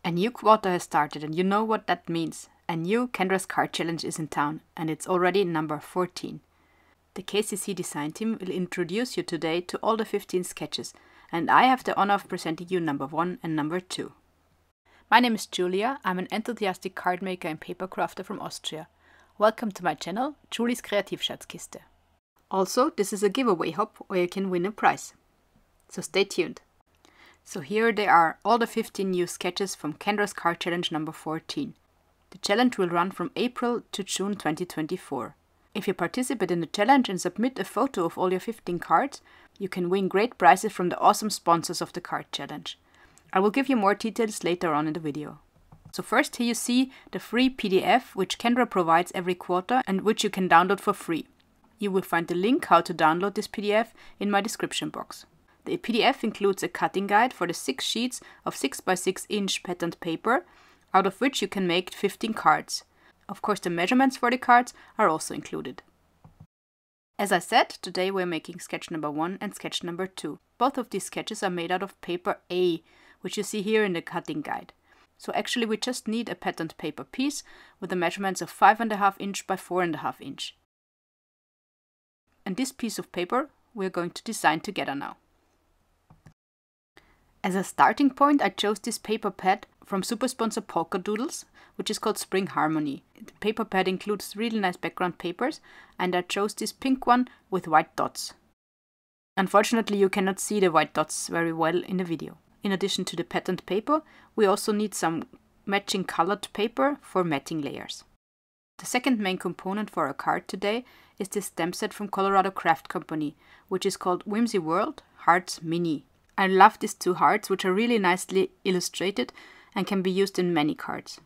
A new quarter has started and you know what that means. A new Kendra's Card Challenge is in town and it's already number 14. The KCC design team will introduce you today to all the 15 sketches and I have the honor of presenting you number 1 and number 2. My name is Julia, I'm an enthusiastic card maker and paper crafter from Austria. Welcome to my channel, Julie's Kreativschatzkiste. Also, this is a giveaway hop where you can win a prize. So stay tuned. So here they are, all the 15 new sketches from Kendra's Card Challenge number 14. The challenge will run from April to June 2024. If you participate in the challenge and submit a photo of all your 15 cards, you can win great prizes from the awesome sponsors of the card challenge. I will give you more details later on in the video. So first here you see the free PDF which Kendra provides every quarter and which you can download for free. You will find the link how to download this PDF in my description box. The PDF includes a cutting guide for the 6 sheets of 6x6 inch patterned paper, out of which you can make 15 cards. Of course, the measurements for the cards are also included. As I said, today we're making sketch number 1 and sketch number 2. Both of these sketches are made out of paper A, which you see here in the cutting guide. So actually we just need a patterned paper piece with the measurements of 5.5 inch by 4.5 inch. And this piece of paper we're going to design together now. As a starting point, I chose this paper pad from super sponsor Polkadoodles, which is called Spring Harmony. The paper pad includes really nice background papers, and I chose this pink one with white dots. Unfortunately, you cannot see the white dots very well in the video. In addition to the patterned paper, we also need some matching colored paper for matting layers. The second main component for our card today is this stamp set from Colorado Craft Company, which is called Whimsy World Hearts Mini. I love these 2 hearts, which are really nicely illustrated and can be used in many cards.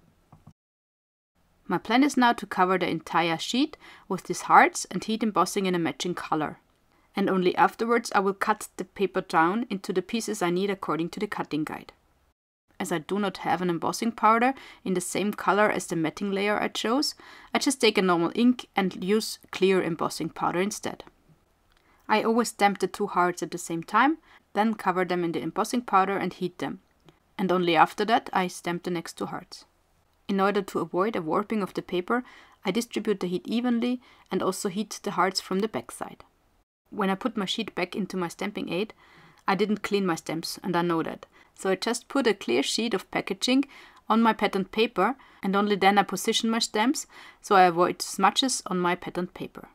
My plan is now to cover the entire sheet with these hearts and heat embossing in a matching color. And only afterwards I will cut the paper down into the pieces I need according to the cutting guide. As I do not have an embossing powder in the same color as the matting layer I chose, I just take a normal ink and use clear embossing powder instead. I always stamp the 2 hearts at the same time, then cover them in the embossing powder and heat them. And only after that I stamp the next 2 hearts. In order to avoid a warping of the paper, I distribute the heat evenly and also heat the hearts from the back side. When I put my sheet back into my stamping aid, I didn't clean my stamps and I know that. So I just put a clear sheet of packaging on my patterned paper and only then I position my stamps so I avoid smudges on my patterned paper.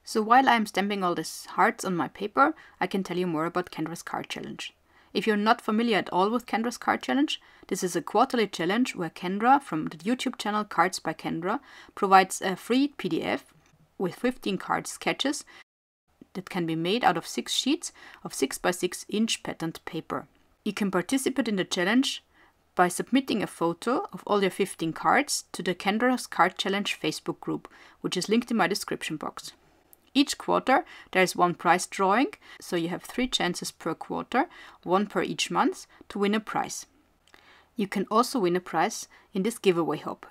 So while I'm stamping all these hearts on my paper, I can tell you more about Kendra's Card Challenge. If you're not familiar at all with Kendra's Card Challenge, this is a quarterly challenge where Kendra from the YouTube channel Cards by Kendra provides a free PDF with 15 card sketches that can be made out of 6 sheets of 6x6 inch patterned paper. You can participate in the challenge by submitting a photo of all your 15 cards to the Kendra's Card Challenge Facebook group, which is linked in my description box. Each quarter there is 1 prize drawing, so you have 3 chances per quarter, 1 per each month, to win a prize. You can also win a prize in this giveaway hop.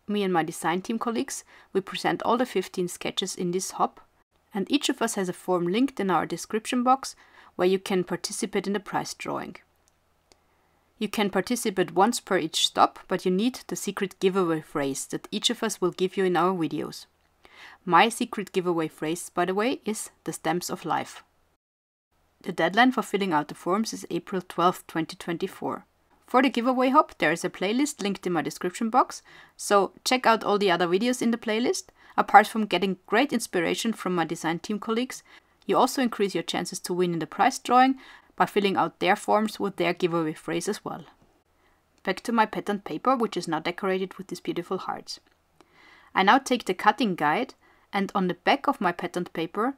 Me and my design team colleagues, we present all the 15 sketches in this hop, and each of us has a form linked in our description box where you can participate in the prize drawing. You can participate once per each stop, but you need the secret giveaway phrase that each of us will give you in our videos. My secret giveaway phrase, by the way, is the stamps of life. The deadline for filling out the forms is April 12, 2024. For the giveaway hop, there is a playlist linked in my description box, so check out all the other videos in the playlist. Apart from getting great inspiration from my design team colleagues, you also increase your chances to win in the prize drawing by filling out their forms with their giveaway phrase as well. Back to my patterned paper, which is now decorated with these beautiful hearts. I now take the cutting guide and on the back of my patterned paper,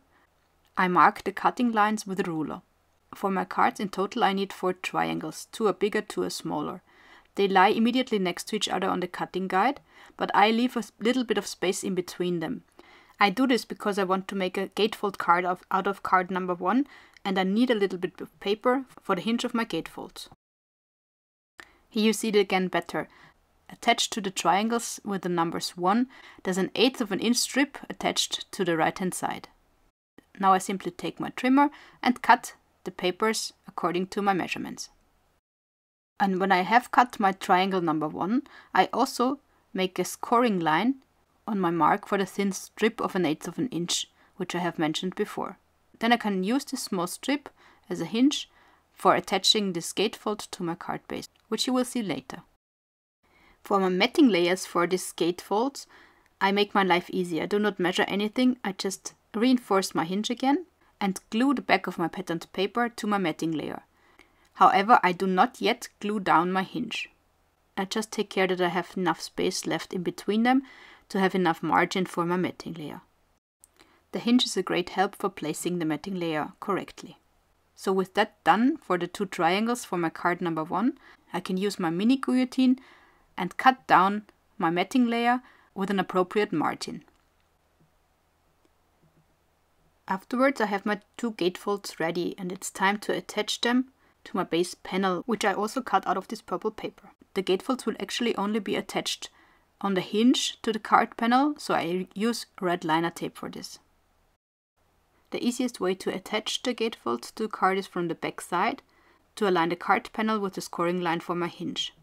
I mark the cutting lines with a ruler. For my cards in total I need 4 triangles, 2 are bigger, 2 are smaller. They lie immediately next to each other on the cutting guide, but I leave a little bit of space in between them. I do this because I want to make a gatefold card out of card number 1 and I need a little bit of paper for the hinge of my gatefolds. Here you see it again better. Attached to the triangles with the numbers 1, there's an 1/8 of an inch strip attached to the right hand side. Now I simply take my trimmer and cut the papers according to my measurements. And when I have cut my triangle number 1, I also make a scoring line on my mark for the thin strip of 1/8 of an inch, which I have mentioned before. Then I can use this small strip as a hinge for attaching this gatefold to my card base, which you will see later. For my matting layers for these gatefolds, I make my life easy. I do not measure anything, I just reinforce my hinge again and glue the back of my patterned paper to my matting layer. However, I do not yet glue down my hinge. I just take care that I have enough space left in between them to have enough margin for my matting layer. The hinge is a great help for placing the matting layer correctly. So with that done for the 2 triangles for my card number 1, I can use my mini guillotine and cut down my matting layer with an appropriate margin. Afterwards I have my 2 gatefolds ready and it's time to attach them to my base panel, which I also cut out of this purple paper. The gatefolds will actually only be attached on the hinge to the card panel, so I use red liner tape for this. The easiest way to attach the gatefold to the card is from the back side, to align the card panel with the scoring line for my hinge.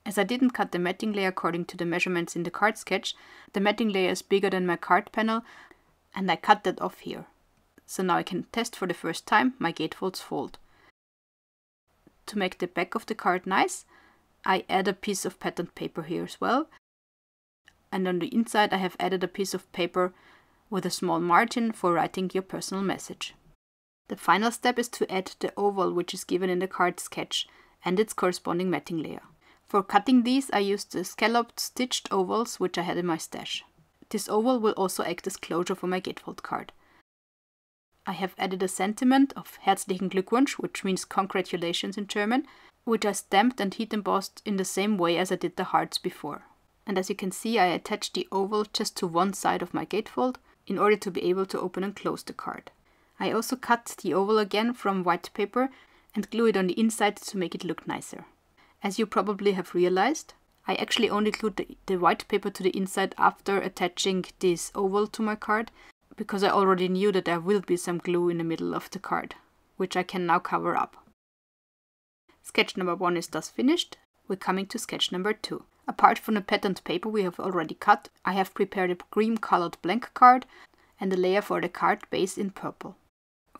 As I didn't cut the matting layer according to the measurements in the card sketch, the matting layer is bigger than my card panel and I cut that off here. So now I can test for the first time my gatefolds fold. To make the back of the card nice, I add a piece of patterned paper here as well. And on the inside I have added a piece of paper with a small margin for writing your personal message. The final step is to add the oval which is given in the card sketch and its corresponding matting layer. For cutting these I used the scalloped stitched ovals which I had in my stash. This oval will also act as closure for my gatefold card. I have added a sentiment of Herzlichen Glückwunsch, which means congratulations in German, which I stamped and heat embossed in the same way as I did the hearts before. And as you can see, I attached the oval just to one side of my gatefold in order to be able to open and close the card. I also cut the oval again from white paper and glue it on the inside to make it look nicer. As you probably have realized, I actually only glued the white paper to the inside after attaching this oval to my card, because I already knew that there will be some glue in the middle of the card, which I can now cover up. Sketch number 1 is thus finished. We're coming to sketch number 2. Apart from the patterned paper we have already cut, I have prepared a cream colored blank card and a layer for the card base in purple.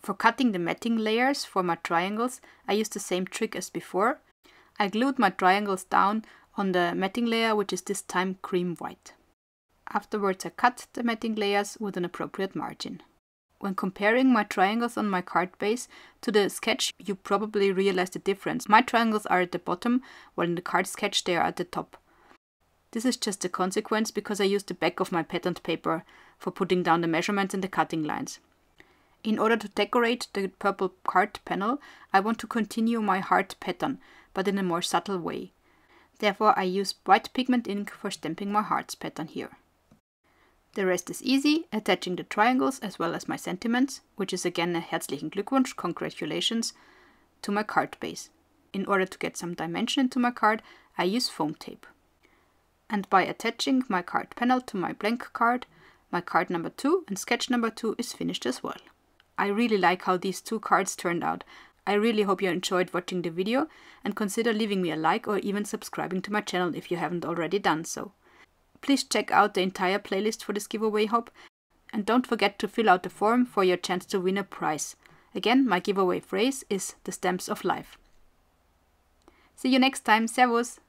For cutting the matting layers for my triangles, I used the same trick as before. I glued my triangles down on the matting layer, which is this time cream white. Afterwards I cut the matting layers with an appropriate margin. When comparing my triangles on my card base to the sketch, you probably realize the difference. My triangles are at the bottom, while in the card sketch they are at the top. This is just a consequence because I used the back of my patterned paper for putting down the measurements and the cutting lines. In order to decorate the purple card panel, I want to continue my heart pattern, but in a more subtle way. Therefore I use white pigment ink for stamping my hearts pattern here. The rest is easy, attaching the triangles as well as my sentiments, which is again a Herzlichen Glückwunsch, congratulations, to my card base. In order to get some dimension into my card, I use foam tape. And by attaching my card panel to my blank card, my card number 2 and sketch number 2 is finished as well. I really like how these 2 cards turned out. I really hope you enjoyed watching the video and consider leaving me a like or even subscribing to my channel if you haven't already done so. Please check out the entire playlist for this giveaway hop and don't forget to fill out the form for your chance to win a prize. Again, my giveaway phrase is the stamps of life. See you next time, servus!